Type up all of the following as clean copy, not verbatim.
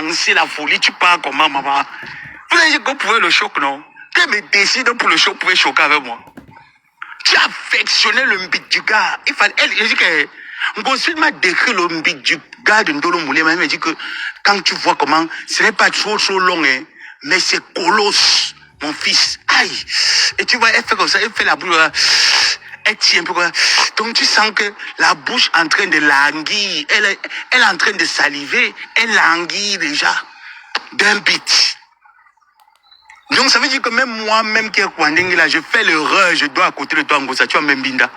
lancer la folie, tu pars comment, maman? Vous avez dit que vous pouvez le choc, non? Que me décide pour le choc, vous pouvez choquer avec moi. Tu as affectionné le mbit du gars. Il fallait, elle dit que, Ngosi m'a décrit le mbit du gars de Ndolo Moulé, mais il m'a dit que, quand tu vois comment, ce n'est pas trop long, hein, mais c'est colosse, mon fils. Aïe. Et tu vois, elle fait comme ça, elle fait la bouche, elle tient un peu comme ça. Donc tu sens que la bouche est en train de languir, elle est en train de saliver, elle languit déjà d'un bit. Donc ça veut dire que même moi-même qui est Kwandingi là, je fais l'erreur, je dors à côté de toi, Ngosa, tu as même Binda.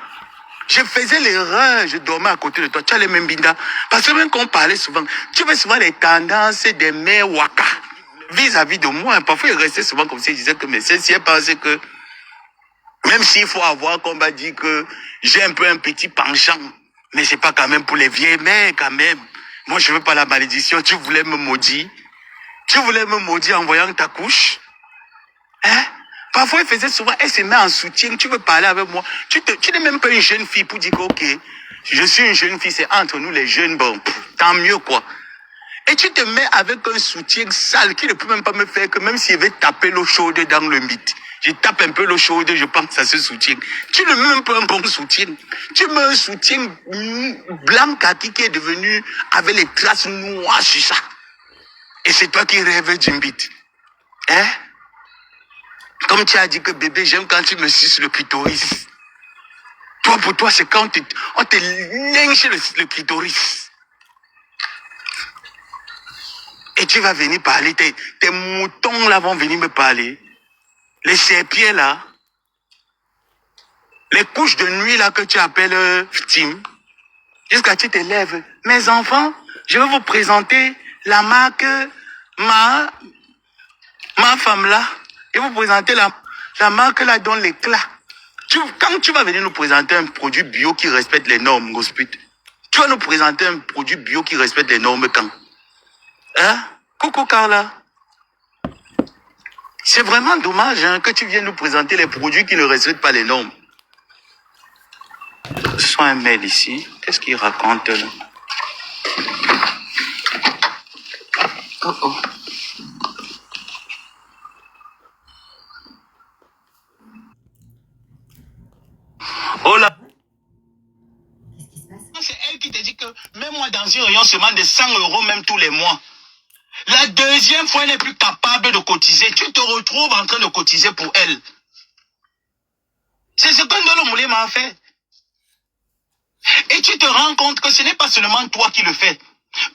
Je faisais l'erreur, je dormais à côté de toi, tu as les mêmes Binda. Parce que même quand on parlait souvent, tu vois souvent les tendances des mères waka vis-à-vis de moi. Parfois il restait souvent comme ça, il disait que mais c'est si elle pensait que même s'il faut avoir, qu'on va dire que j'ai un peu un petit penchant, mais c'est pas quand même pour les vieilles mères quand même. Moi je veux pas la malédiction, tu voulais me maudire. Tu voulais me maudire en voyant ta couche. Hein? Parfois, elle faisait souvent, elle se met en soutien, tu veux parler avec moi. Tu n'es même pas une jeune fille pour dire que, ok, je suis une jeune fille, c'est entre nous les jeunes, bon, tant mieux, quoi. Et tu te mets avec un soutien sale qui ne peut même pas me faire que même s'il veut taper l'eau chaude dans le mythe. Je tape un peu l'eau chaude, je pense à ce soutien. Tu ne mets même pas un bon soutien. Tu mets un soutien blanc kaki qui est devenu avec les traces noires sur ça. Et c'est toi qui rêves d'une bite. Hein? Comme tu as dit que bébé, j'aime quand tu me suces le clitoris. Toi, pour toi, c'est quand on te lynche le clitoris. Et tu vas venir parler, tes moutons là vont venir me parler. Les serpiers là. Les couches de nuit là que tu appelles Tim. Jusqu'à tu te lèves. Mes enfants, je vais vous présenter la marque, ma femme là. Je vais vous présenter la marque là donne l'éclat. Quand tu vas venir nous présenter un produit bio qui respecte les normes, Gospit, tu vas nous présenter un produit bio qui respecte les normes quand? Hein? Coucou Carla. C'est vraiment dommage hein, que tu viennes nous présenter les produits qui ne respectent pas les normes. Ce sont un mail ici. Qu'est-ce qu'il raconte là? Oh oh. Oh là. C'est elle qui te dit que même moi dans un rayon seulement de 100 € même tous les mois. La deuxième fois, elle n'est plus capable de cotiser. Tu te retrouves en train de cotiser pour elle. C'est ce que Ndolo Moulé m'a fait. Et tu te rends compte que ce n'est pas seulement toi qui le fais.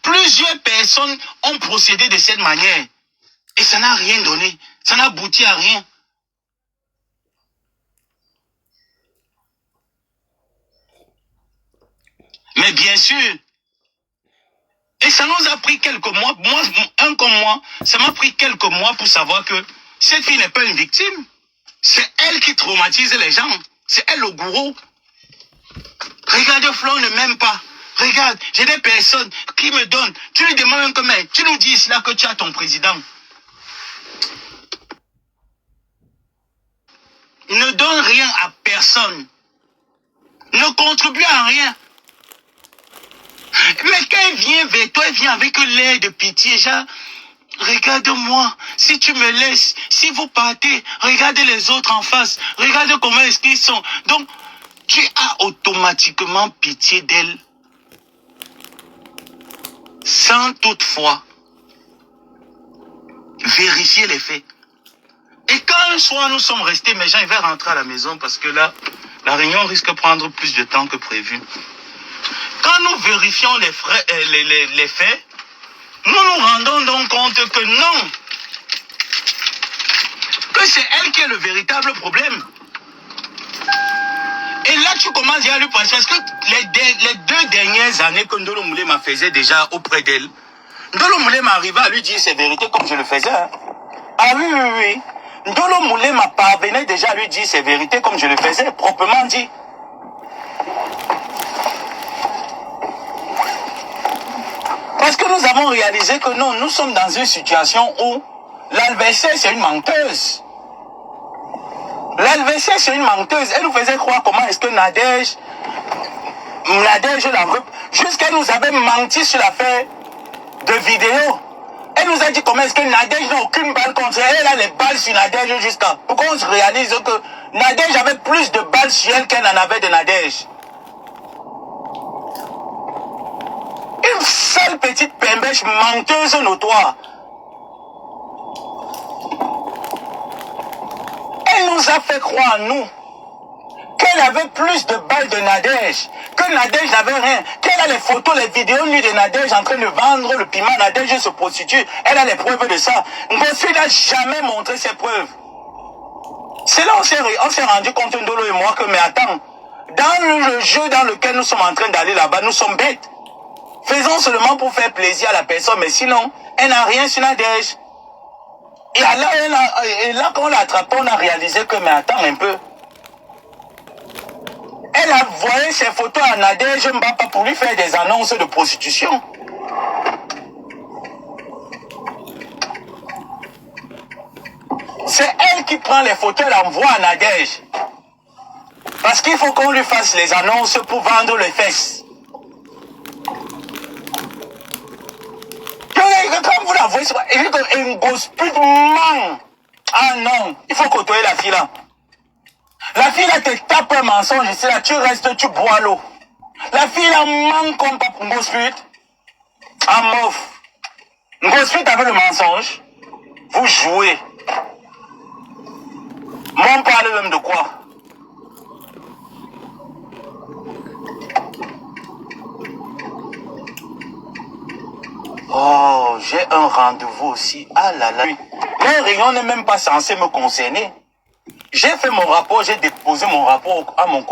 Plusieurs personnes ont procédé de cette manière. Et ça n'a rien donné. Ça n'a abouti à rien. Mais bien sûr. Et ça nous a pris quelques mois. Moi, un comme moi, ça m'a pris quelques mois pour savoir que cette fille n'est pas une victime. C'est elle qui traumatise les gens. C'est elle le gourou. Regarde, Flo ne m'aime pas. Regarde, j'ai des personnes qui me donnent. Tu lui demandes même comment. Tu nous dis là que tu as ton président. Ne donne rien à personne. Ne contribue à rien. Mais quand elle vient vers toi, elle vient avec l'air de pitié, genre, regarde-moi, si tu me laisses, si vous partez, regardez les autres en face, regarde comment est-ce qu'ils sont. Donc, tu as automatiquement pitié d'elle, sans toutefois vérifier les faits. Et quand un soir nous sommes restés, mes gens, ils vont rentrer à la maison parce que là, la réunion risque de prendre plus de temps que prévu. Quand nous vérifions les faits, nous nous rendons donc compte que non, que c'est elle qui est le véritable problème. Et là, tu commences à lui passer, parce que les 2 dernières années que Ndolo Moulé m'a faisait déjà auprès d'elle, Ndolo Moulé m'arrivait à lui dire ses vérités comme je le faisais. Hein. Ah oui, oui, oui. Ndolo Moulé m'a parvenu déjà à lui dire ses vérités comme je le faisais, proprement dit. Parce que nous avons réalisé que non, nous sommes dans une situation où l'adversaire c'est une menteuse. L'adversaire c'est une menteuse. Elle nous faisait croire comment est-ce que Nadège la veut. Jusqu'elle nous avait menti sur l'affaire de vidéo. Elle Elle nous a dit comment est-ce que Nadège n'a aucune balle contre elle. Elle a les balles sur Nadège jusqu'à... Pourquoi on se réalise que Nadège avait plus de balles sur elle qu'elle en avait de Nadège. Une seule petite pembèche menteuse notoire. Elle nous a fait croire, nous, qu'elle avait plus de balles de Nadège, que Nadège n'avait rien, qu'elle a les photos, les vidéos nues de Nadège en train de vendre le piment. Nadège se prostitue, elle a les preuves de ça. Ngosui n'a jamais montré ses preuves. C'est là on s'est rendu compte, Ndolo et moi, que mais attends, dans le jeu dans lequel nous sommes en train d'aller là-bas, nous sommes bêtes. Faisons seulement pour faire plaisir à la personne, mais sinon, elle n'a rien sur Nadège. Et là, quand on l'a attrapé, on a réalisé que, mais attends un peu. Elle a envoyé ses photos à Nadège Mbapa pour lui faire des annonces de prostitution. C'est elle qui prend les photos et l'envoie à Nadège. Parce qu'il faut qu'on lui fasse les annonces pour vendre les fesses. Quand vous la voyez, il dit qu'un gosse putain. Ah non, il faut côtoyer la fille là. La fille là te tape un mensonge, c'est là, tu restes, tu bois l'eau. La fille là manque comme pas un gosse pute. Ah mof. Un gosse pute avec le mensonge. Vous jouez. Moi on parle même de quoi? Oh, j'ai un rendez-vous aussi. Ah là là. Les réunions n'est même pas censé me concerner. J'ai fait mon rapport, j'ai déposé mon rapport à mon collègue.